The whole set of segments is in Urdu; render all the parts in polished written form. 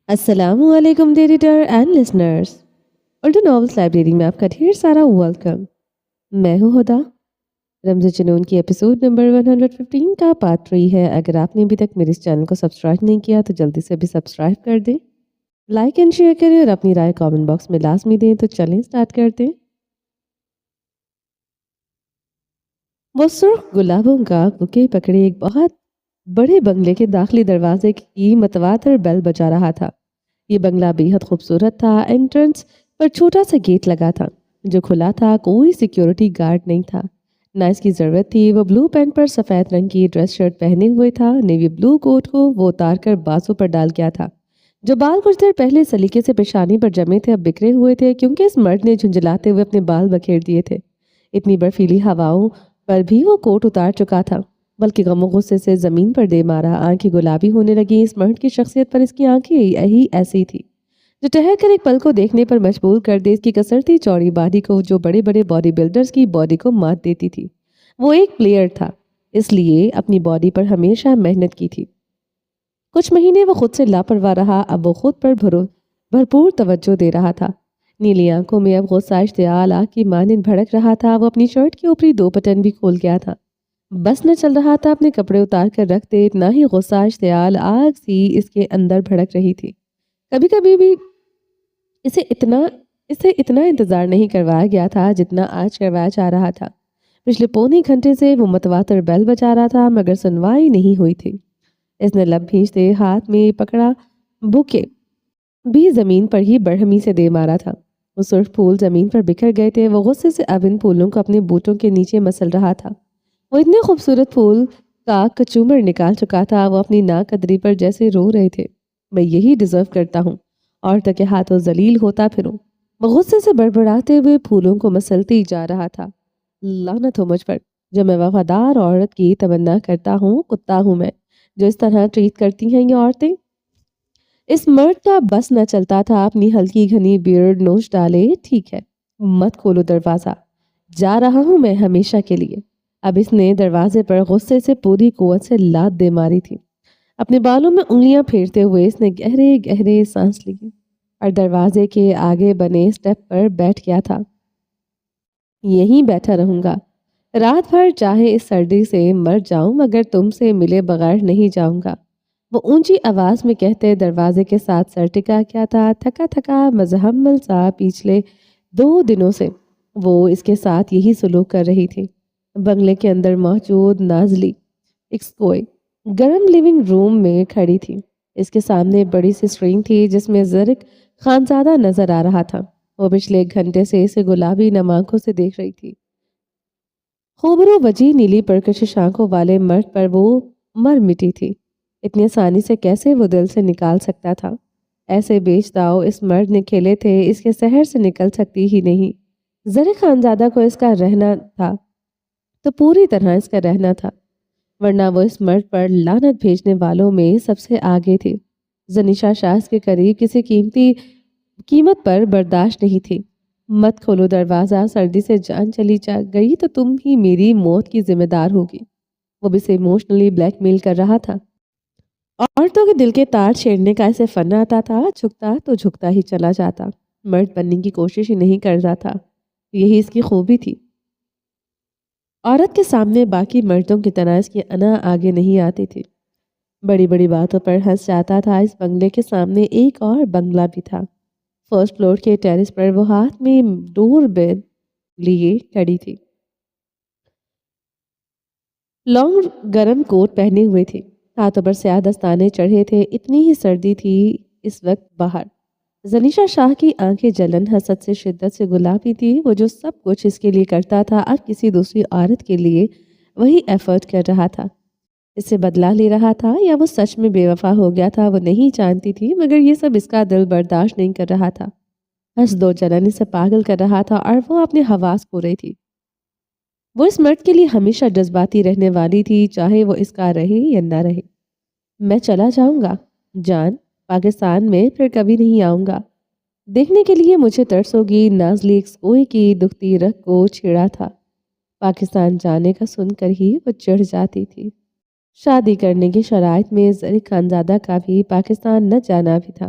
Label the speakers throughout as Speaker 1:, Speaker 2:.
Speaker 1: السلام علیکم editor and listeners, Urdu novels library میں آپ کا ڈھیر سارا ویلکم۔ میں ہوں ہدا۔ رمز جنون کی ایپیسوڈ نمبر 115 کا پارٹ 3 ہے۔ اگر آپ نے ابھی تک میرے اس چینل کو سبسکرائب نہیں کیا تو جلدی سے بھی سبسکرائب کر دیں، لائک اینڈ شیئر کریں اور اپنی رائے کامنٹ باکس میں لازمی دیں۔ تو چلیں سٹارٹ کرتے ہیں۔ وہ سرخ گلابوں کا بکے پکڑے ایک بہت بڑے بنگلے کے داخلی دروازے کی متواتر بیل بجا رہا تھا۔ یہ بنگلہ بے حد خوبصورت تھا۔ انٹرنس پر چھوٹا سا گیٹ لگا تھا جو کھلا تھا۔ کوئی سیکیورٹی گارڈ نہیں تھا، نہ اس کی ضرورت تھی۔ وہ بلو پینٹ پر سفید رنگ کی ڈریس شرٹ پہنے ہوئے تھا۔ نیوی بلو کوٹ کو وہ اتار کر بازو پر ڈال گیا تھا۔ جو بال کچھ دیر پہلے سلیقے سے پیشانی پر جمے تھے اب بکھرے ہوئے تھے، کیونکہ اس مرد نے جھنجھلاتے ہوئے اپنے بال بکھیر دیے تھے۔ اتنی برفیلی ہواؤں پر بھی وہ کوٹ اتار چکا تھا، بلکہ غم و غصے سے زمین پر دے مارا۔ آنکھیں گلابی ہونے لگی۔ اس مرد کی شخصیت پر اس کی آنکھیں یہی ایسی تھی جو ٹہر کر ایک پل کو دیکھنے پر مجبور کر دے۔ اس کی کسرتی چوڑی باڈی کو جو بڑے بڑے باڈی بلڈرز کی باڈی کو مات دیتی تھی۔ وہ ایک پلیئر تھا، اس لیے اپنی باڈی پر ہمیشہ محنت کی تھی۔ کچھ مہینے وہ خود سے لاپرواہ رہا، اب وہ خود پر بھرپور توجہ دے رہا تھا۔ نیلی آنکھوں میں اب غصہ اشتعال آگ کی مانند بھڑک رہا تھا۔ وہ اپنی شرٹ کے اوپری 2 بٹن بھی کھول گیا تھا۔ بس نہ چل رہا تھا اپنے کپڑے اتار کر رکھ دے، اتنا ہی غصہ اشتعال آگ سی اس کے اندر بھڑک رہی تھی۔ کبھی کبھی بھی اسے اتنا انتظار نہیں کروایا گیا تھا جتنا آج کروایا جا رہا تھا۔ پچھلے پونے گھنٹے سے وہ متواتر بیل بجا رہا تھا مگر سنوائی نہیں ہوئی تھی۔ اس نے لب بھینچتے ہاتھ میں پکڑا بوکے بھی زمین پر ہی برہمی سے دے مارا تھا۔ وہ سرخ پھول زمین پر بکھر گئے تھے۔ وہ غصے سے اب ان پھولوں کو اپنے بوٹوں کے نیچے مسل رہا تھا۔ وہ اتنے خوبصورت پھول کا کچومر نکال چکا تھا۔ وہ اپنی ناک قدری پر جیسے رو رہے تھے، میں یہی ڈیزرو کرتا ہوں، عورتوں کے ہاتھوں ذلیل ہوتا پھروں۔ وہ غصے سے بڑبڑاتے ہوئے پھولوں کو مسلتی جا رہا تھا۔ لعنت ہو مجھ پر، جو میں وفادار عورت کی تمنا کرتا ہوں، کتا ہوں میں جو اس طرح ٹریٹ کرتی ہیں یہ عورتیں۔ اس مرد کا بس نہ چلتا تھا۔ اپنی ہلکی گھنی بیئرڈ نوچ ڈالے۔ ٹھیک ہے، مت کھولو دروازہ، جا رہا ہوں میں ہمیشہ کے لیے۔ اب اس نے دروازے پر غصے سے پوری قوت سے لات دے ماری تھی۔ اپنے بالوں میں انگلیاں پھیرتے ہوئے اس نے گہرے گہرے سانس لی اور دروازے کے آگے بنے اسٹیپ پر بیٹھ گیا تھا۔ یہیں بیٹھا رہوں گا رات بھر، چاہے اس سردی سے مر جاؤں مگر تم سے ملے بغیر نہیں جاؤں گا، وہ اونچی آواز میں کہتے دروازے کے ساتھ سر ٹکا کیا تھا۔ تھکا تھکا مزہمل سا پچھلے 2 دنوں سے وہ اس کے ساتھ یہی سلوک کر رہی تھی۔ بنگلے کے اندر موجود نازلی ایکسکوئے گرم لیونگ روم میں کھڑی تھی۔ اس کے سامنے بڑی سی اسکرین تھی جس میں زرق خانزادہ نظر آ رہا تھا۔ وہ پچھلے 1 گھنٹے سے اسے گلابی نم آنکھوں سے دیکھ رہی تھی۔ خوبرو وجی نیلی پرکشش آنکھوں والے مرد پر وہ مر مٹی تھی۔ اتنی آسانی سے کیسے وہ دل سے نکال سکتا تھا؟ ایسے بیچ داؤ اس مرد نے کھیلے تھے، اس کے سحر سے نکل سکتی ہی نہیں۔ زرق خانزادہ کو اس کا رہنا تھا تو پوری طرح اس کا رہنا تھا، ورنہ وہ اس مرد پر لعنت بھیجنے والوں میں سب سے آگے تھی۔ زنیشا شاہ کے قریب کسی قیمت پر برداشت نہیں تھی۔ مت کھولو دروازہ، سردی سے جان چلی جا گئی تو تم ہی میری موت کی ذمہ دار ہوگی۔ وہ بھی اسے ایموشنلی بلیک میل کر رہا تھا۔ عورتوں کے دل کے تار چھیڑنے کا اسے فن آتا تھا۔ جھکتا تو جھکتا ہی چلا جاتا، مرد بننے کی کوشش ہی نہیں کرتا تھا۔ یہی اس کی خوبی تھی۔ عورت کے سامنے باقی مردوں کی طرح اس کی انا آگے نہیں آتی تھی۔ بڑی بڑی باتوں پر ہنس جاتا تھا۔ اس بنگلے کے سامنے ایک اور بنگلہ بھی تھا۔ فرسٹ فلور کے ٹیرس پر وہ ہاتھ میں ڈور بیل لیے کھڑی تھی، لانگ گرم کوٹ پہنے ہوئے تھی، ہاتھوں پر سیاہ دستانے چڑھے تھے۔ اتنی ہی سردی تھی اس وقت باہر۔ زنیشا شاہ کی آنکھیں جلن حسد سے شدت سے گلابی تھی۔ وہ جو سب کچھ اس کے لیے کرتا تھا اب کسی دوسری عورت کے لیے وہی ایفرٹ کر رہا تھا۔ اس سے بدلہ لے رہا تھا یا وہ سچ میں بے وفا ہو گیا تھا، وہ نہیں جانتی تھی، مگر یہ سب اس کا دل برداشت نہیں کر رہا تھا۔ حسد و جلن اسے پاگل کر رہا تھا اور وہ اپنے حواس کھو رہی تھی۔ وہ اس مرد کے لیے ہمیشہ جذباتی رہنے والی تھی، چاہے وہ اس کا رہے یا نہ رہے۔ میں چلا جاؤں گا جان، پاکستان میں پھر کبھی نہیں آؤں گا۔ دیکھنے کے لیے مجھے ترس ہوگی۔ نازلی ایکسکوئے کی دکھتی رگ کو چھیڑا تھا۔ پاکستان جانے کا سن کر ہی وہ چڑھ جاتی تھی۔ شادی کرنے کی شرائط میں زرق خانزادہ کا بھی پاکستان نہ جانا بھی تھا۔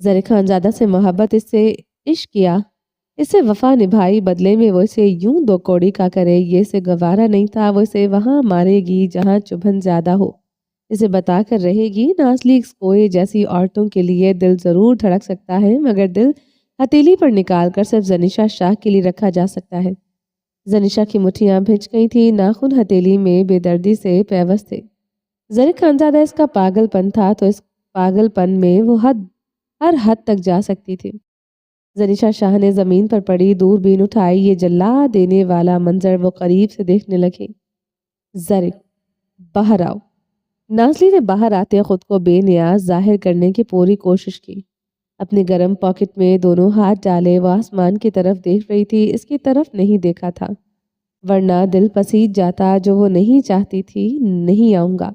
Speaker 1: زر خانزادہ سے محبت، اس سے عشق کیا، اس سے وفا نبھائی، بدلے میں وہ اسے یوں دو کوڑی کا کرے، یہ اسے گوارا نہیں تھا، وہ اسے وہاں مارے گی جہاں چبھن زیادہ ہو، اسے بتا کر رہے گی نازلی کوئے جیسی عورتوں کے لیے دل ضرور دھڑک سکتا ہے، مگر دل ہتیلی پر نکال کر صرف زنیشا شاہ کے لیے رکھا جا سکتا ہے۔ زنیشا کی مٹھیاں بھیج گئی تھی، ناخن ہتیلی میں بے دردی سے پیوست تھے۔ زر خانزادہ اس کا پاگل پن تھا تو اس پاگل پن میں وہ ہر حد تک جا سکتی تھی۔ زنیشا شاہ نے زمین پر پڑی دوربین اٹھائی، یہ جلا دینے والا منظر وہ قریب سے دیکھنے لگے۔ زر، باہر آؤ۔ نازلی نے باہر آتے خود کو بے نیاز ظاہر کرنے کی پوری کوشش کی۔ اپنی گرم پاکٹ میں دونوں ہاتھ ڈالے وہ آسمان کی طرف دیکھ رہی تھی، اس کی طرف نہیں دیکھا تھا، ورنہ دل پسیج جاتا جو وہ نہیں چاہتی تھی۔ نہیں آؤں گا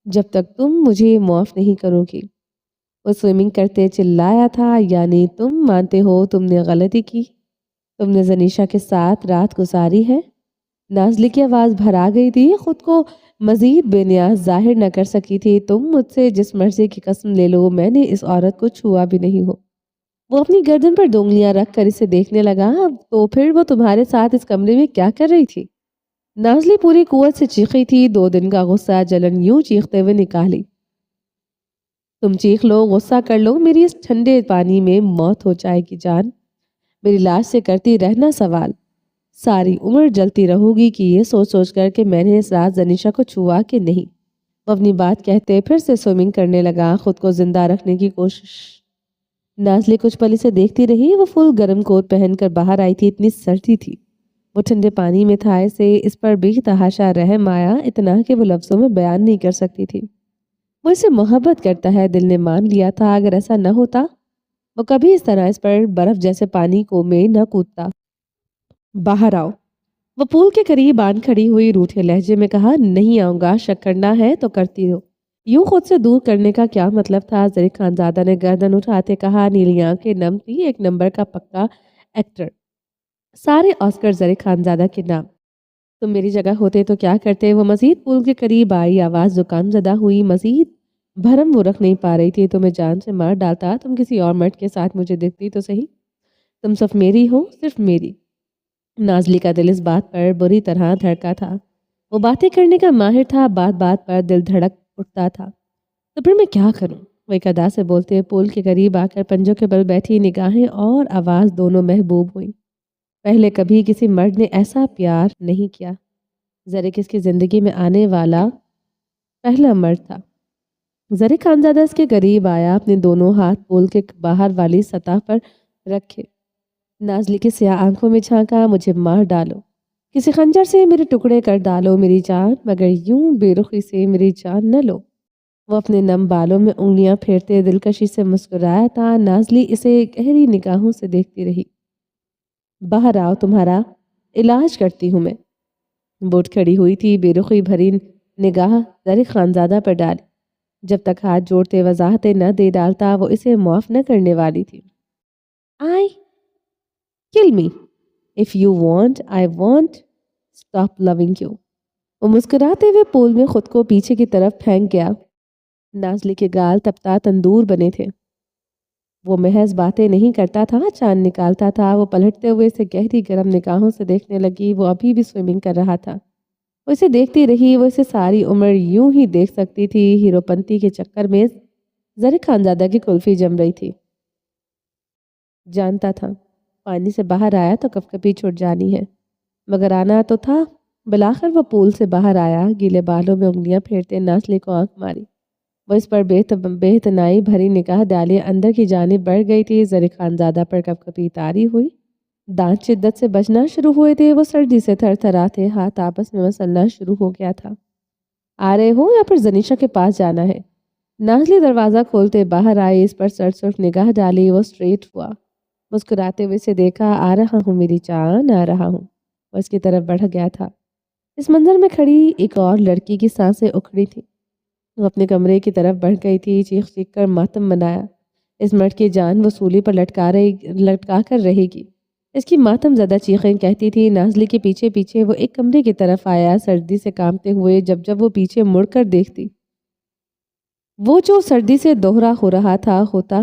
Speaker 1: جب تک تم مجھے معاف نہیں کرو گی، وہ سوئمنگ کرتے چلایا تھا۔ یعنی تم مانتے ہو تم نے غلطی کی، تم نے زنیشا کے ساتھ رات گزاری ہے؟ نازلی کی آواز بھر آ گئی تھی، خود کو مزید بے نیاز ظاہر نہ کر سکی تھی۔ تم مجھ سے جس مرضی کی قسم لے لو، میں نے اس عورت کو چھوا بھی نہیں ہو۔ وہ اپنی گردن پر 2 انگلیاں رکھ کر اسے دیکھنے لگا۔ تو پھر وہ تمہارے ساتھ اس کمرے میں کیا کر رہی تھی؟ نازلی پوری قوت سے چیخی تھی، 2 دن کا غصہ جلن یوں چیختے ہوئے نکالی۔ تم چیخ لو، غصہ کر لو، میری اس ٹھنڈے پانی میں موت ہو جائے گی جان، میری لاش سے کرتی رہنا سوال، ساری عمر جلتی رہو گی کہ یہ سوچ سوچ کر کہ میں نے اس رات زنیشا کو چھوا کہ نہیں۔ وہ اپنی بات کہتے پھر سے سوئمنگ کرنے لگا، خود کو زندہ رکھنے کی کوشش۔ نازلی کچھ پل اسے دیکھتی رہی، وہ فل گرم کوٹ پہن کر باہر آئی تھی، اتنی سردی تھی، وہ ٹھنڈے پانی میں تھا، اسے اس پر بے تحاشا رحم آیا، اتنا کہ وہ لفظوں میں بیان نہیں کر سکتی تھی۔ وہ اسے محبت کرتا ہے، دل نے مان لیا تھا، اگر ایسا نہ ہوتا وہ کبھی اس طرح اس پر برف جیسے پانی کو میں نہ کودتا۔ باہر آؤ، وہ پول کے قریب آن کھڑی ہوئی، روٹھے لہجے میں کہا۔ نہیں آؤں گا، شک کرنا ہے تو کرتی ہو، یوں خود سے دور کرنے کا کیا مطلب تھا؟ زر خانزادہ نے گردن اٹھاتے کہا، نیلی آنکھیں نم تھی، 1 نمبر کا پکا ایکٹر، سارے آسکر زر خانزادہ کے نام، تم میری جگہ ہوتے تو کیا کرتے؟ وہ مزید پول کے قریب آئی، آواز زکام زدہ ہوئی، مزید بھرم وہ رکھ نہیں پا رہی تھی۔ تمہیں جان سے مار ڈالتا، تم کسی اور مرد کے ساتھ مجھے دیکھتی تو صحیح، تم صرف میری ہو، صرف میری۔ نازلی کا دل اس بات پر بری طرح دھڑکا تھا، وہ باتیں کرنے کا ماہر تھا، بات بات پر دل دھڑک اٹھتا تھا۔ تو پھر میں کیا کروں؟ وہ ایک ادا سے بولتے پول کے قریب آ کر پنجوں کے بل بیٹھی، نگاہیں اور آواز دونوں محبوب ہوئی۔ پہلے کبھی کسی مرد نے ایسا پیار نہیں کیا، زر کس کی زندگی میں آنے والا پہلا مرد تھا۔ زر خانزادہ اس کے قریب آیا، اپنے دونوں ہاتھ پول کے باہر والی سطح پر رکھے، نازلی کے سیاہ آنکھوں میں جھانکا۔ مجھے مار ڈالو، کسی خنجر سے میرے ٹکڑے کر ڈالو میری جان، مگر یوں بے رخی سے میری جان نہ لو۔ وہ اپنے نم بالوں میں انگلیاں پھیرتے دلکشی سے مسکرایا تھا۔ نازلی اسے گہری نگاہوں سے دیکھتی رہی۔ باہر آؤ، تمہارا علاج کرتی ہوں میں۔ بوٹ کھڑی ہوئی تھی، بے رخی بھری نگاہ زر خانزادہ پر ڈالی، جب تک ہاتھ جوڑتے وضاحتیں نہ دے ڈالتا وہ اسے معاف نہ کرنے والی تھی۔ I kill me if you want, I won't stop loving you۔ وہ مسکراتے ہوئے پول میں خود کو پیچھے کی طرف پھینک گیا۔ نازلی کے گال تپتا تندور بنے تھے، وہ محض باتیں نہیں کرتا تھا، چاند نکالتا تھا۔ وہ پلٹتے ہوئے اسے گہری گرم نگاہوں سے دیکھنے لگی، وہ ابھی بھی سوئمنگ کر رہا تھا، وہ اسے دیکھتی رہی، وہ اسے ساری عمر یوں ہی دیکھ سکتی تھی۔ ہیرو پنتی کے چکر میں زر خانزادہ کی کلفی جم رہی تھی، جانتا تھا پانی سے باہر آیا تو کب کبھی چھوٹ جانی ہے، مگر آنا تو تھا۔ بلاخر وہ پول سے باہر آیا، گیلے بالوں میں انگلیاں پھیرتے نازلی کو آنکھ ماری، وہ اس پر بے اعتنائی بھری نگاہ ڈالے اندر کی جانب بڑھ گئی تھی۔ زر خانزادہ پر کب کبھی تاری ہوئی، دانت شدت سے بجنا شروع ہوئے تھے، وہ سردی سے تھر تھراتے ہاتھ آپس میں مسلنا شروع ہو گیا تھا۔ آ رہے ہو یا پھر زنیشا کے پاس جانا ہے؟ نازلی دروازہ کھولتے باہر آئی، اس پر سرسرخ نگاہ ڈالی، وہ اسٹریٹ ہوا، مسکراتے ہوئے سے دیکھا۔ آ رہا ہوں میری جان، آ رہا ہوں۔ وہ اس کی طرف بڑھ گیا تھا۔ اس منظر میں کھڑی ایک اور لڑکی کی سانسیں اکھڑی تھی، وہ اپنے کمرے کی طرف بڑھ گئی تھی، چیخ چیخ کر ماتم منایا۔ اس مرد کی جان وہ سولی پر لٹکا کر رہے گی، اس کی ماتم زدہ چیخیں کہتی تھی۔ نازلی کے پیچھے پیچھے وہ ایک کمرے کی طرف آیا، سردی سے کانپتے ہوئے۔ جب وہ پیچھے مڑ کر دیکھتی، وہ جو سردی سے دوہرا ہو رہا تھا ہوتا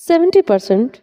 Speaker 1: 70%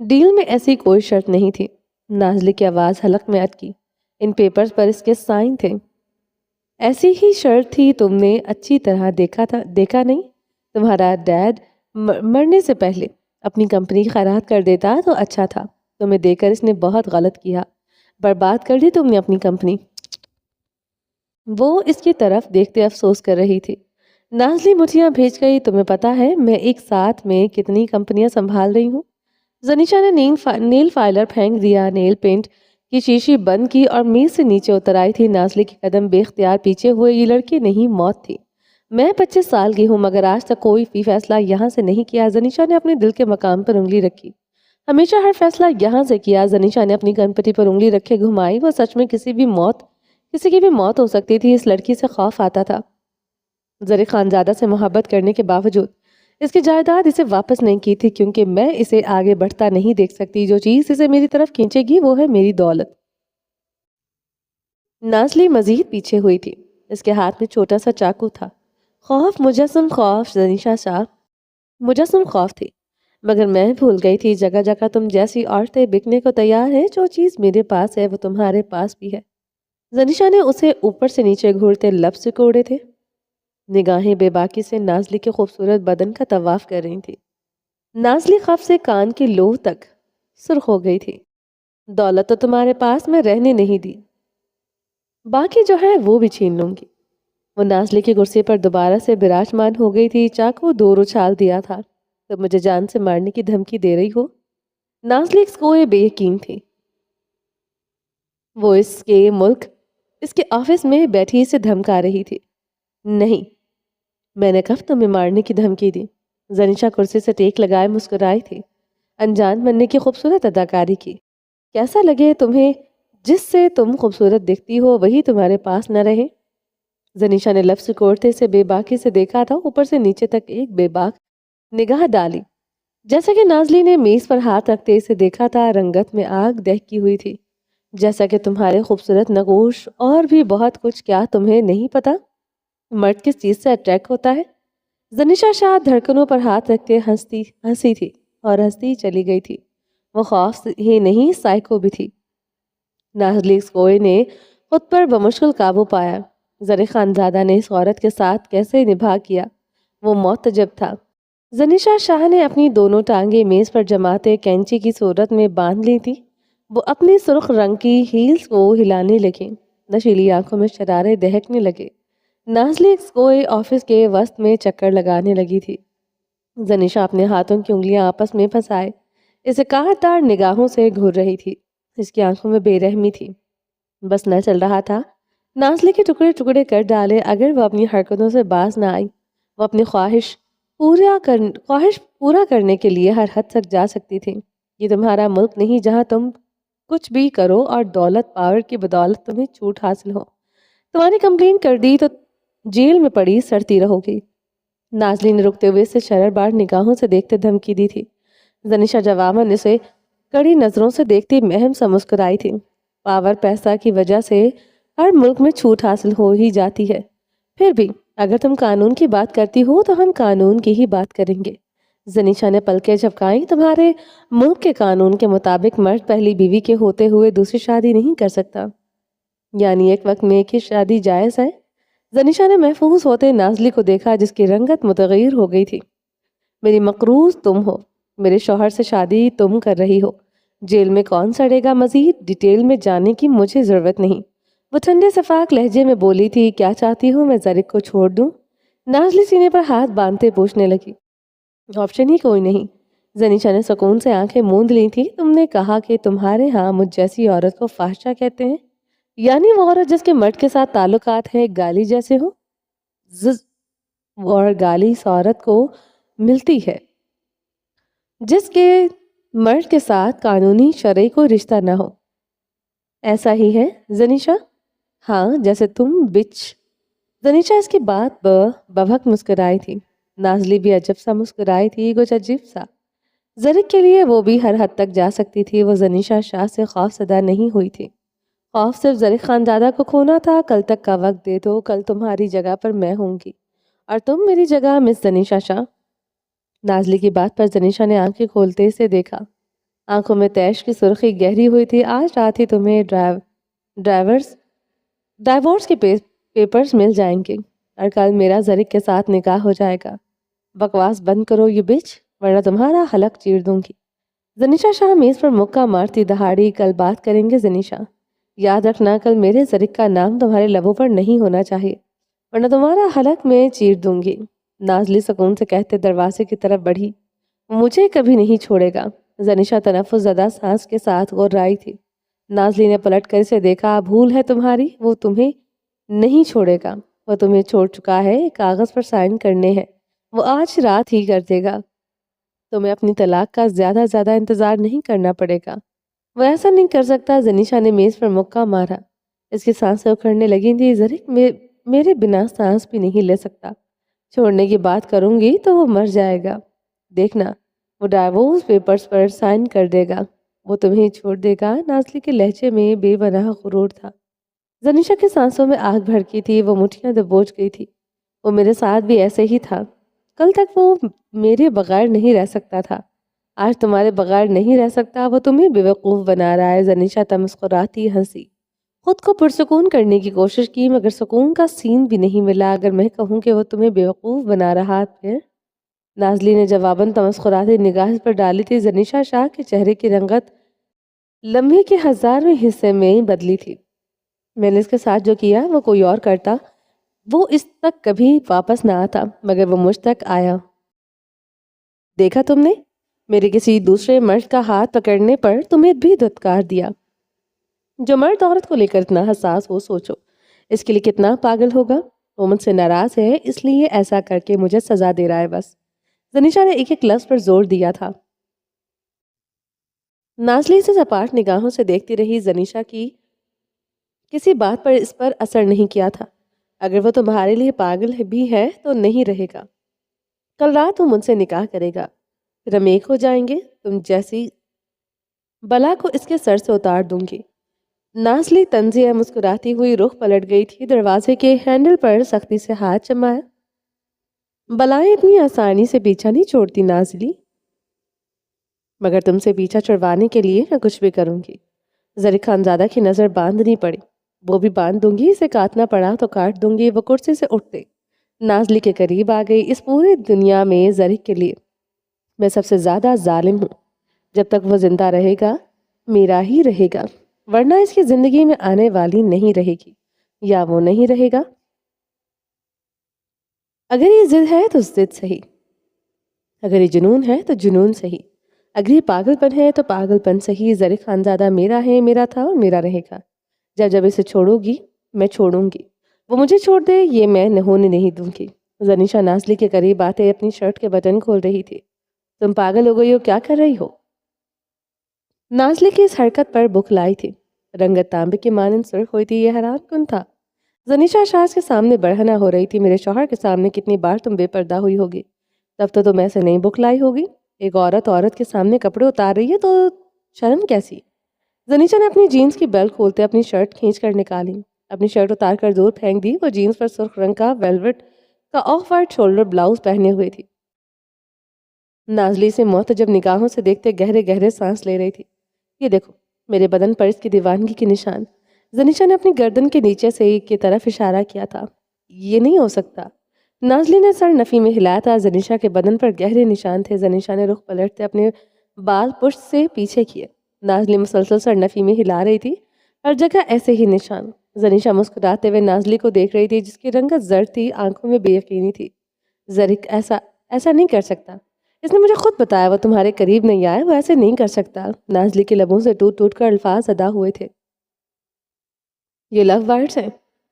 Speaker 1: ڈیل میں ایسی کوئی شرط نہیں تھی۔ نازلی کی آواز حلق میں اٹکی۔ ان پیپرز پر اس کے سائن تھے۔ ایسی ہی شرط تھی، تم نے اچھی طرح دیکھا نہیں؟ تمہارا ڈیڈ مرنے سے پہلے اپنی کمپنی خیرات کر دیتا تو اچھا تھا۔ تمہیں دے کر اس نے بہت غلط کیا، برباد کر دی تم نے اپنی کمپنی۔ وہ اس کی طرف دیکھتے افسوس کر رہی تھی۔ نازلی مٹھیاں بھیج گئی۔ تمہیں پتا ہے میں ایک ساتھ میں کتنی کمپنیاں سنبھال رہی ہوں؟ زنیشا نے نیل فائلر پھینک دیا، نیل پینٹ کی شیشی بند کی اور میز سے نیچے اتر آئی تھی۔ نازلی کے قدم بے اختیار پیچھے ہوئے۔ یہ لڑکی نہیں، موت تھی۔ میں 25 سال کی ہوں مگر آج تک کوئی فیصلہ یہاں سے نہیں کیا۔ زنیشا نے اپنے دل کے مقام پر انگلی رکھی۔ ہمیشہ ہر فیصلہ یہاں سے کیا۔ زنیشا نے اپنی کمپنی پر انگلی رکھے گھمائی۔ وہ سچ میں کسی کی بھی موت ہو سکتی تھی۔ اس لڑکی سے خوف آتا تھا۔ زری خانزادہ سے محبت کرنے کے باوجود اس کی جائیداد اسے واپس نہیں کی تھی، کیونکہ میں اسے آگے بڑھتا نہیں دیکھ سکتی۔ جو چیز اسے میری طرف کھینچے گی وہ ہے میری دولت۔ نازلی مزید پیچھے ہوئی تھی۔ اس کے ہاتھ میں چھوٹا سا چاقو تھا۔ خوف، مجسم خوف، زنیشا شاہ مجسم خوف تھی۔ مگر میں بھول گئی تھی، جگہ جگہ تم جیسی عورتیں بکنے کو تیار ہے۔ جو چیز میرے پاس ہے وہ تمہارے پاس بھی ہے۔ زنیشا نے اسے اوپر سے نیچے گھورتے لب سکوڑے تھے۔ نگاہیں بے باکی سے نازلی کے خوبصورت بدن کا طواف کر رہی تھی۔ نازلی خف سے کان کی لوح تک سرخ ہو گئی تھی۔ دولت تو تمہارے پاس میں رہنے نہیں دی، باقی جو ہے وہ بھی چھین لوں گی۔ وہ نازلی کی کرسی پر دوبارہ سے براجمان ہو گئی تھی۔ چاقو دور اچھال دیا تھا۔ تم مجھے جان سے مارنے کی دھمکی دے رہی ہو؟ نازلی اس کو بے یقین تھی۔ وہ اس کے آفس میں بیٹھی اسے دھمکا رہی تھی۔ نہیں، میں نے کب تمہیں مارنے کی دھمکی دی؟ زنیشا کرسی سے ٹیک لگائے مسکرائی تھی۔ انجان بننے کی خوبصورت اداکاری کی۔ کیسا لگے تمہیں جس سے تم خوبصورت دکھتی ہو وہی تمہارے پاس نہ رہے؟ زنیشا نے لفظ کوڑتے سے بے باکی سے دیکھا تھا، اوپر سے نیچے تک ایک بے باک نگاہ ڈالی۔ جیسا کہ نازلی نے میز پر ہاتھ رکھتے اسے دیکھا تھا، رنگت میں آگ دہکی ہوئی تھی۔ جیسا کہ تمہارے خوبصورت نگوش اور بھی بہت کچھ، کیا تمہیں نہیں پتا مرد کس چیز سے اٹریکٹ ہوتا ہے؟ زنیشا شاہ دھڑکنوں پر ہاتھ رکھتے ہنسی تھی اور ہنستی چلی گئی تھی۔ وہ خوف ہی نہیں، سائیکو بھی تھی۔ نازلی سکوئے نے خود پر بمشکل قابو پایا۔ زری خانزادہ نے اس عورت کے ساتھ کیسے نبھا کیا، وہ معتجب تھا۔ زنیشا شاہ نے اپنی دونوں ٹانگیں میز پر جماتے کینچی کی صورت میں باندھ لی تھی۔ وہ اپنی سرخ رنگ کی ہیلز کو ہلانے لگے۔ نشیلی آنکھوں میں شرارے دہکنے لگے۔ نازلی ایکسکوئے آفس کے وسط میں چکر لگانے لگی تھی۔ زنیشا اپنے ہاتھوں کی انگلیاں آپس میں پھنسائے اسے کاٹدار نگاہوں سے گھور رہی تھی۔ اس کی آنکھوں میں بے رحمی تھی۔ بس نہ چل رہا تھا نازلی کے ٹکڑے ٹکڑے کر ڈالے۔ اگر وہ اپنی حرکتوں سے باز نہ آئی، وہ اپنی خواہش پورا کرنے کے لیے ہر حد تک جا سکتی تھی۔ یہ تمہارا ملک نہیں جہاں تم کچھ بھی کرو اور دولت پاور کی بدولت تمہیں چھوٹ حاصل ہو۔ تمہاری کمپلین کر دی تو جیل میں پڑی سڑتی رہو گی۔ نازلی نے رکتے ہوئے سے شرر بار نگاہوں سے دیکھتے دھمکی دی تھی۔ زنیشا جواباً اسے کڑی نظروں سے دیکھتی مہم سا مسکرائی تھی۔ پاور، پیسہ کی وجہ سے ہر ملک میں چھوٹ حاصل ہو ہی جاتی ہے۔ پھر بھی اگر تم قانون کی بات کرتی ہو تو ہم قانون کی ہی بات کریں گے۔ زنیشا نے پلکیں جھپکائیں۔ تمہارے ملک کے قانون کے مطابق مرد پہلی بیوی کے ہوتے ہوئے دوسری شادی نہیں کر سکتا، یعنی ایک وقت میں ایک ہی شادی جائز ہے۔ زنیشا نے محفوظ ہوتے نازلی کو دیکھا جس کی رنگت متغیر ہو گئی تھی۔ میری مقروض تم ہو، میرے شوہر سے شادی تم کر رہی ہو۔ جیل میں کون سڑے گا؟ مزید ڈیٹیل میں جانے کی مجھے ضرورت نہیں۔ وہ ٹھنڈے شفاف لہجے میں بولی تھی۔ کیا چاہتی ہوں میں زرک کو چھوڑ دوں؟ نازلی سینے پر ہاتھ باندھتے پوچھنے لگی۔ آپشن ہی کوئی نہیں۔ زنیشا نے سکون سے آنکھیں موند لی تھی۔ تم نے کہا کہ تمہارے ہاں مجھ جیسی عورت کو فحشہ کہتے ہیں، یعنی وہ عورت جس کے مرد کے ساتھ تعلقات ہیں گالی جیسے ہوں؟ اور گالی اس عورت کو ملتی ہے جس کے مرد کے ساتھ قانونی شرعی کوئی رشتہ نہ ہو۔ ایسا ہی ہے زنیشا؟ ہاں، جیسے تم بچ۔ زنیشا اس کی بات ببھک مسکرائی تھی۔ نازلی بھی عجب سا مسکرائی تھی، کچھ عجیب سا۔ زرک کے لیے وہ بھی ہر حد تک جا سکتی تھی۔ وہ زنیشا شاہ سے خوف زدہ نہیں ہوئی تھی۔ خوف صرف زرک خانزادہ کو کھونا تھا۔ کل تک کا وقت دے دو، کل تمہاری جگہ پر میں ہوں گی اور تم میری جگہ مس زنیشا شاہ۔ نازلی کی بات پر زنیشا نے آنکھیں کھولتے سے دیکھا۔ آنکھوں میں تیش کی سرخی گہری ہوئی تھی۔ آج رات ہی تمہیں ڈرائیورز ڈائیورس کے پیپرز مل جائیں گے اور کل میرا زرک کے ساتھ نکاح ہو جائے گا۔ بکواس بند کرو یہ بچ، ورنہ تمہارا حلق چیر دوں گی۔ زنیشا شاہ میز پر مکہ مارتی دہاڑی، کل بات کریں گے زنیشا، یاد رکھنا کل میرے زرک کا نام تمہارے لبوں پر نہیں ہونا چاہیے، ورنہ تمہارا حلق میں چیر دوں گی۔ نازلی سکون سے کہتے دروازے کی طرف بڑھی۔ مجھے کبھی نہیں چھوڑے گا۔ زنیشا تنفس زدہ سانس کے ساتھ غرائی تھی۔ نازلی نے پلٹ کر اسے دیکھا۔ بھول ہے تمہاری، وہ تمہیں نہیں چھوڑے گا، وہ تمہیں چھوڑ چکا ہے، کاغذ پر سائن کرنے ہیں، وہ آج رات ہی کر دے گا۔ تمہیں اپنی طلاق کا زیادہ انتظار نہیں کرنا پڑے گا۔ وہ ایسا نہیں کر سکتا۔ زنیشا نے میز پر مکہ مارا۔ اس کی سانسیں اکھڑنے لگی تھی۔ زرک میرے بنا سانس بھی نہیں لے سکتا۔ چھوڑنے کی بات کروں گی تو وہ مر جائے گا۔ دیکھنا، وہ ڈائیورس پیپرز پر سائن کر دے گا، وہ تمہیں چھوڑ دے گا۔ نازلی کے لہجے میں بے پناہ غرور تھا۔ زنیشا کی سانسوں میں آگ بھڑکی تھی، وہ مٹھیاں دبوچ گئی تھی۔ وہ میرے ساتھ بھی ایسے ہی تھا۔ کل تک وہ میرے بغیر نہیں رہ سکتا تھا، آج تمہارے بغیر نہیں رہ سکتا۔ وہ تمہیں بے وقوف بنا رہا ہے۔ زنیشا تمسکراتی ہنسی۔ خود کو پرسکون کرنے کی کوشش کی، مگر سکون کا سین بھی نہیں ملا۔ اگر میں کہوں کہ وہ تمہیں بے وقوف بنا رہا پھر؟ نازلی نے جواباً تمسکراتی نگاہ پر ڈالی تھی۔ زنیشا شاہ کے چہرے کی رنگت لمحے کے 1000ویں حصے میں بدلی تھی۔ میں نے اس کے ساتھ جو کیا وہ کوئی اور کرتا، وہ اس تک کبھی واپس نہ آتا، مگر وہ مجھ تک آیا۔ دیکھا تم نے، میرے کسی دوسرے مرد کا ہاتھ پکڑنے پر تمہیں بھی دھتکار دیا۔ جو مرد عورت کو لے کر اتنا حساس ہو، سوچو اس کے لیے کتنا پاگل ہوگا۔ وہ مجھ سے ناراض ہے، اس لیے ایسا کر کے مجھے سزا دے رہا ہے بس۔ زنیشا نے ایک ایک لفظ پر زور دیا تھا۔ نازلی سے سپاٹ نگاہوں سے دیکھتی رہی۔ زنیشا کی کسی بات پر اس پر اثر نہیں کیا تھا۔ اگر وہ تمہارے لیے پاگل بھی ہے تو نہیں رہے گا۔ کل رات وہ مجھ سے نکاح کرے گا، پھر ہم ایک ہو جائیں گے۔ تم جیسی بلا کو اس کے سر سے اتار دوں گی۔ نازلی تنزیہ مسکراتی ہوئی رخ پلٹ گئی تھی۔ دروازے کے ہینڈل پر سختی سے ہاتھ جمایا۔ بلائیں اتنی آسانی سے پیچھا نہیں چھوڑتی نازلی، مگر تم سے پیچھا چھڑوانے کے لیے میں کچھ بھی کروں گی۔ زرک خانزادہ کی نظر باندھنی پڑی۔ وہ بھی باندھ دوں گی، اسے کاٹنا پڑا تو کاٹ دوں گی۔ وہ کرسی سے اٹھتے نازلی کے قریب آ گئی۔ اس پورے دنیا میں زرک کے لیے میں سب سے زیادہ ظالم ہوں۔ جب تک وہ زندہ رہے گا میرا ہی رہے گا، ورنہ اس کی زندگی میں آنے والی نہیں رہے گی، یا وہ نہیں رہے گا۔ اگر یہ ضد ہے تو ضد صحیح، اگر یہ جنون ہے تو جنون صحیح، اگر یہ پاگل پن ہے تو پاگل پن صحیح۔ زرک خانزادہ میرا ہے، میرا تھا اور میرا رہے گا۔ جب اسے چھوڑو گی میں چھوڑوں گی، وہ مجھے چھوڑ دے یہ میں ہونے نہیں دوں گی۔ زنیشا نازلی کے قریب آتے اپنی شرٹ کے بٹن کھول رہی تھی۔ تم پاگل ہو گئی ہو، کیا کر رہی ہو؟ نازلی کی اس حرکت پر بکھلائی تھی۔ رنگت تانبے کی مانند سرخ ہوئی تھی۔ یہ حیران کن تھا۔ زنیشا شاہ کے سامنے بڑھنا ہو رہی تھی۔ میرے شوہر کے سامنے کتنی بار تم بے پردہ ہوئی ہوگی، تب تو تم ایسے نہیں بکھلائی ہوگی۔ ایک عورت کے سامنے کپڑے اتار رہی ہے تو شرم کیسی؟ زنیشا نے اپنی جینز کی بیلٹ کھولتے اپنی شرٹ کھینچ کر نکالی، اپنی شرٹ اتار کر دور پھینک دی۔ وہ جینز پر سرخ رنگ کا ویلوٹ کا آف وائٹ شولڈر بلاؤز پہنے ہوئے تھی۔ نازلی سے محتجب نگاہوں سے دیکھتے گہرے گہرے سانس لے رہی تھی۔ یہ دیکھو میرے بدن پر اس کی دیوانگی کے نشان۔ زنیشا نے اپنی گردن کے نیچے سے کی طرف اشارہ کیا تھا۔ یہ نہیں ہو سکتا۔ نازلی نے سر نفی میں ہلایا تھا۔ زنیشا کے بدن پر گہرے نشان تھے۔ زنیشا نے رخ پلٹتے اپنے بال پشت سے پیچھے کیے۔ نازلی مسلسل سر نفی میں ہلا رہی تھی، ہر جگہ ایسے ہی نشان۔ زنیشا مسکراتے ہوئے نازلی کو دیکھ رہی تھی، جس کی رنگت زرد تھی، آنکھوں میں بے یقینی تھی۔ زرک ایسا نہیں کر سکتا، اس نے مجھے خود بتایا، وہ تمہارے قریب نہیں آئے، وہ ایسے نہیں کر سکتا۔ نازلی کے لبوں سے ٹوٹ ٹوٹ کر الفاظ ادا ہوئے تھے۔ یہ لو ورڈز ہیں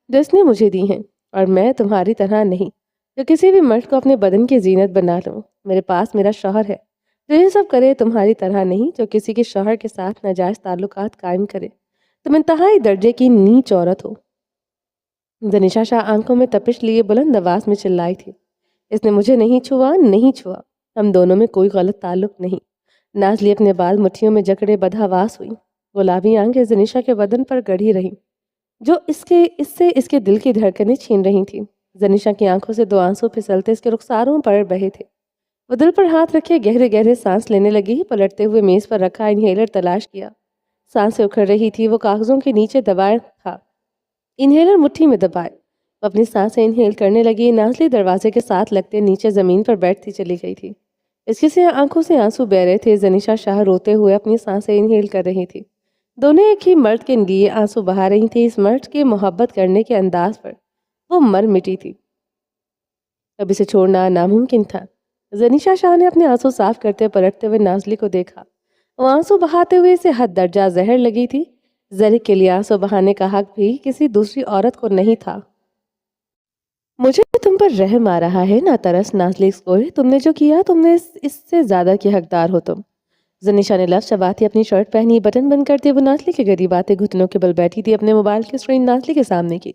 Speaker 1: جو اس نے مجھے دی ہیں، اور میں تمہاری طرح نہیں جو کسی بھی مرد کو اپنے بدن کی زینت بنا لوں۔ میرے پاس میرا شوہر ہے جو یہ سب کرے، تمہاری طرح نہیں جو کسی کے شوہر کے ساتھ ناجائز تعلقات قائم کرے۔ تم انتہائی درجے کی نیچ عورت ہو۔ زنیشا شاہ آنکھوں میں تپش لیے بلند آواز میں چلائی تھی۔ اس نے مجھے نہیں چھوا، نہیں چھوا، ہم دونوں میں کوئی غلط تعلق نہیں۔ نازلی اپنے بال مٹھیوں میں جکڑے بدحواس ہوئی۔ گلابی آنکھیں زنیشا کے بدن پر گڑھی رہیں، جو اس کے دل کی دھڑکنیں چھین رہی تھیں۔ زنیشا کی آنکھوں سے 2 آنسو پھسلتے اس کے رخساروں پر بہے تھے۔ وہ دل پر ہاتھ رکھے گہرے گہرے سانس لینے لگی، پلٹتے ہوئے میز پر رکھا انہیلر تلاش کیا۔ سانسیں اکھڑ رہی تھی، وہ کاغذوں کے نیچے دبائے تھا، انہیلر مٹھی میں دبائے۔ وہ اپنی سانسیں انہیل کرنے لگی۔ نازلی دروازے کے ساتھ لگتے نیچے زمین پر بیٹھتی چلی گئی تھی۔ اس کی آنکھوں سے آنسو بہ رہے تھے۔ زنیشا شاہ روتے ہوئے اپنی سانسیں انہیل کر رہی تھی۔ دونوں ایک ہی مرد کے لیے آنسو بہا رہی تھی۔ اس مرد کے محبت کرنے کے انداز پر وہ مر مٹی تھی۔ اب اسے چھوڑنا ناممکن تھا۔ زنیشا شاہ نے اپنے آنسو صاف کرتے پلٹتے ہوئے نازلی کو دیکھا۔ وہ آنسو بہاتے ہوئے اسے حد درجہ زہر لگی تھی۔ زرک کے لیے آنسو بہانے کا حق بھی کسی دوسری عورت کو نہیں تھا۔ مجھے تم پر رحم آ رہا ہے، نہ ترس نازلی اسکوئے، تم نے جو کیا تم نے اس سے زیادہ کی حقدار ہو تم۔ زنیشا نے لفظ چباتی اپنی شرٹ پہنی، بٹن بند کرتے وہ نازلی کے قریب آتے گھٹنوں کے بل بیٹھی تھی، اپنے موبائل کی اسکرین نازلی کے سامنے کی۔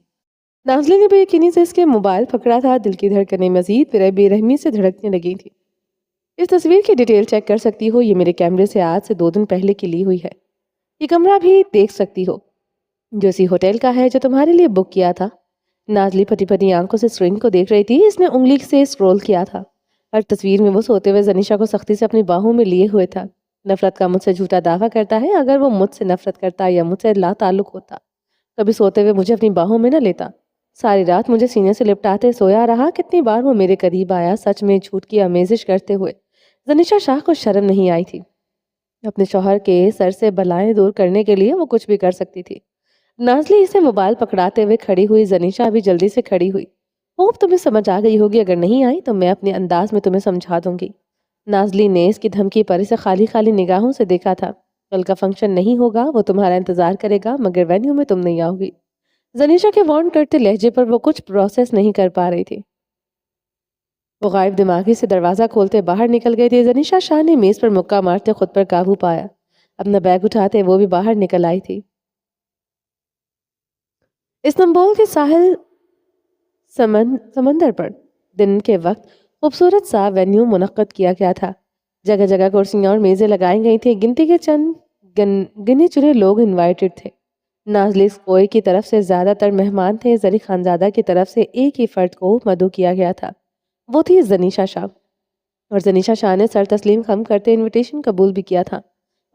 Speaker 1: نازلی نے بے یقینی سے اس کے موبائل پکڑا تھا، دل کی دھڑکنیں مزید بے رحمی سے دھڑکنے لگی تھی۔ اس تصویر کی ڈیٹیل چیک کر سکتی ہو، یہ میرے کیمرے سے آج سے 2 دن پہلے کی لی ہوئی ہے۔ یہ کمرہ بھی دیکھ سکتی ہو جو اسی ہوٹل کا ہے جو تمہارے لیے بک کیا تھا۔ نازلی پھٹی پھٹی آنکھوں سے اسکرین کو دیکھ رہی تھی۔ اس نے انگلی سے اسکرول کیا تھا۔ ہر تصویر میں وہ سوتے ہوئے زنیشا کو سختی سے اپنی باہوں میں لیے ہوئے تھا۔ نفرت کا مجھ سے جھوٹا دعویٰ کرتا ہے، اگر وہ مجھ سے نفرت کرتا یا مجھ سے لا تعلق ہوتا کبھی سوتے ہوئے مجھے اپنی باہوں میں نہ لیتا۔ ساری رات مجھے سینے سے لپٹاتے سویا رہا۔ کتنی بار وہ میرے قریب آیا، سچ میں جھوٹ کی آمیزش کرتے ہوئے۔ زنیشا شاہ کو شرم نہیں آئی تھی۔ اپنے شوہر کے سر سے بلائیں دور کرنے کے لیے وہ کچھ بھی کر سکتی تھی۔ نازلی اسے موبائل پکڑاتے ہوئے کھڑی ہوئی۔ زنیشا بھی جلدی سے کھڑی ہوئی۔ ہوپ تمہیں سمجھ آ گئی ہوگی، اگر نہیں آئی تو میں اپنے انداز میں تمہیں سمجھا دوں گی۔ نازلی نے اس کی دھمکی پر اسے خالی خالی نگاہوں سے دیکھا تھا۔ کل کا فنکشن نہیں ہوگا، وہ تمہارا انتظار کرے گا، مگر وینیو میں تم نہیں آؤ گی۔ زنیشا کے وارن کرتے لہجے پر وہ کچھ پروسیس نہیں کر پا رہی تھی۔ وہ غائب دماغی سے دروازہ کھولتے باہر نکل گئے تھے۔ زنیشا شاہ نے میز پر مکہ مارتے خود پر قابو پایا۔ اپنا بیگ اٹھاتے وہ بھی باہر نکل آئی تھی۔ استنبول کے ساحل سمندر پر دن کے وقت خوبصورت سا وینیو منعقد کیا گیا تھا۔ جگہ جگہ کرسیاں اور میزیں لگائی گئی تھیں۔ گنتی کے چند گنے چنے لوگ انوائٹڈ تھے۔ نازلی اسکوئے کی طرف سے زیادہ تر مہمان تھے۔ زری خانزادہ کی طرف سے ایک ہی فرد کو مدعو کیا گیا تھا، وہ تھی زنیشا شاہ، اور زنیشا شاہ نے سر تسلیم خم کرتے انویٹیشن قبول بھی کیا تھا۔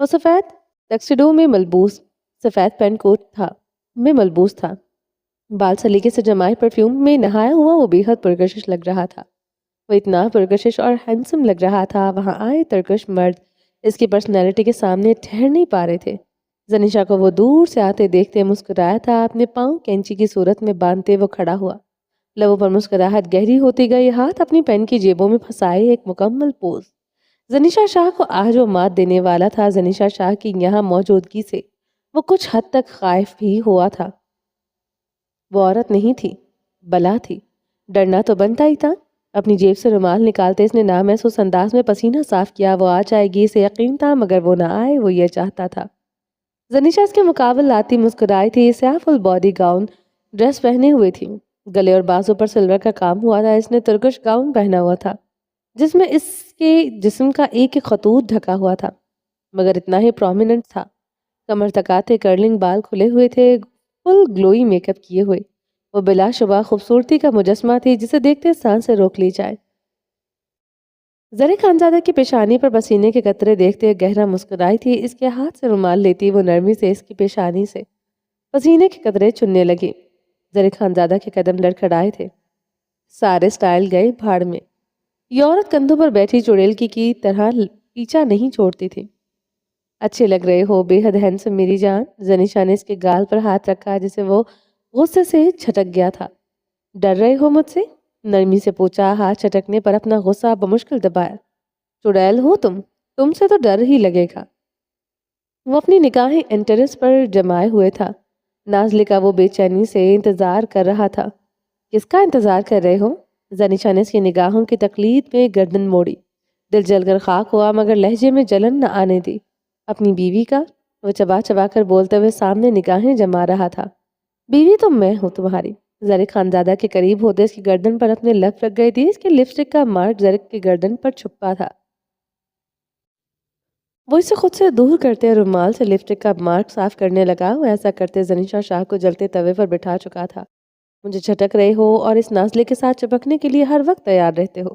Speaker 1: وہ سفید ٹکسیڈو میں ملبوس، سفید پینٹ کوٹ میں ملبوس تھا۔ بال سلیقے سے جمائے پرفیوم میں نہایا ہوا وہ بے حد پرکشش لگ رہا تھا۔ وہ اتنا پرکشش اور ہینڈسم لگ رہا تھا، وہاں آئے ترکش مرد اس کی پرسنالٹی کے سامنے ٹھہر نہیں پا رہے تھے۔ زنیشا کو وہ دور سے آتے دیکھتے مسکرایا تھا، اپنے پاؤں کینچی کی صورت میں باندھتے وہ کھڑا ہوا۔ لبوں پر مسکراہٹ گہری ہوتی گئی، ہاتھ اپنی پین کی جیبوں میں پھنسائے ایک مکمل پوز۔ زنیشا شاہ کو آج وہ مات دینے والا تھا۔ زنیشا شاہ کی یہاں موجودگی سے وہ کچھ حد تک خائف بھی ہوا تھا۔ وہ عورت نہیں تھی، بلا تھی۔ ڈرنا تو بنتا ہی تھا۔ اپنی جیب سے رومال نکالتے اس نے نامحسوس انداز میں پسینہ صاف کیا۔ وہ آ جائے گی اسے یقین تھا، مگر وہ نہ آئے، وہ یہ چاہتا تھا۔ زنیشا اس کے مقابل آتی مسکرائی تھی۔ سیاہ فل باڈی گاؤن ڈریس پہنے ہوئے تھی، گلے اور بازو پر سلور کا کام ہوا تھا۔ اس نے ترکش گاؤن پہنا ہوا تھا جس میں اس کے جسم کا ایک ایک خطوط ڈھکا ہوا تھا، مگر اتنا ہی پرومیننٹ تھا۔ کمر تک آتے کرلنگ بال کھلے ہوئے تھے، فل گلوئی میک اپ کیے ہوئے۔ وہ بلا شبہ خوبصورتی کا مجسمہ تھی جسے دیکھتے سانس سے روک لی جائے۔ زری خانزادہ کی پیشانی پر پسینے کے قطرے دیکھتے گہرا مسکرائی تھی۔ اس کے ہاتھ سے رومال لیتی وہ نرمی سے اس کی پیشانی سے پسینے کے قطرے چننے لگی۔ زری خانزادہ کے قدم لڑکھڑائے تھے، سارے سٹائل گئے بھاڑ میں۔ یہ عورت کندھوں پر بیٹھی چڑیل کی طرح پیچھا نہیں چھوڑتی تھی۔ اچھے لگ رہے ہو، بے حد ہینڈسم میری جان۔ زنیشا نے اس کے گال پر ہاتھ رکھا جسے وہ غصے سے چھٹک گیا تھا۔ ڈر رہے ہو مجھ سے؟ نرمی سے پوچھا، ہاتھ چھٹکنے پر اپنا غصہ بمشکل دبایا۔ چڑیل ہو تم سے تو ڈر ہی لگے گا۔ وہ اپنی نگاہیں انٹرس پر جمائے ہوئے تھا۔ نازلی کا وہ بے چینی سے انتظار کر رہا تھا۔ کس کا انتظار کر رہے ہو؟ زنیشا نے اس کی نگاہوں کی تقلید میں گردن موڑی۔ دل جل کر خاک ہوا مگر لہجے میں جلن نہ آنے دی۔ اپنی بیوی کا؟ وہ چبا چبا کر بولتے ہوئے سامنے نگاہیں جما رہا تھا۔ بیوی تو میں ہوں تمہاری۔ زری خانزادہ کے قریب ہوتے اس کی گردن پر اپنے لب رکھ گئی تھی۔ اس کے لپسٹک کا مارک زرک کی گردن پر چھپا تھا۔ وہ اسے خود سے دور کرتے رومال سے لپسٹک کا مارک صاف کرنے لگا۔ وہ ایسا کرتے زنیشا شاہ کو جلتے توے پر بٹھا چکا تھا۔ مجھے چھٹک رہے ہو اور اس نازلے کے ساتھ چپکنے کے لیے ہر وقت تیار رہتے ہو۔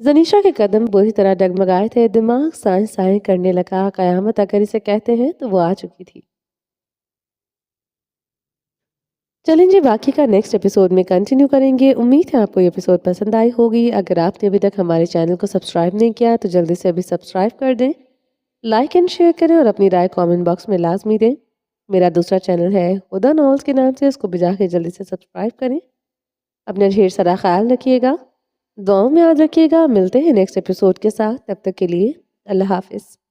Speaker 1: زنیشا کے قدم بری طرح ڈگمگائے تھے، دماغ سائیں سائیں کرنے لگا، قیامت اگر اسے کہتے ہیں تو وہ آ چکی تھی۔ چلیں جی، باقی کا نیکسٹ ایپیسوڈ میں کنٹینیو کریں گے۔ امید ہے آپ کو یہ ایپیسوڈ پسند آئی ہوگی۔ اگر آپ نے ابھی تک ہمارے چینل کو سبسکرائب نہیں کیا تو جلدی سے ابھی سبسکرائب کر دیں، لائک اینڈ شیئر کریں اور اپنی رائے کامنٹ باکس میں لازمی دیں۔ میرا دوسرا چینل ہے ہدا ناولز کے نام سے، اس کو بھی جا کے جلدی سے سبسکرائب کریں۔ اپنا ڈھیر سارا خیال رکھیے گا، دعاؤں میں یاد رکھیے گا۔ ملتے ہیں نیکسٹ ایپیسوڈ کے ساتھ، تب تک کے لیے اللہ حافظ۔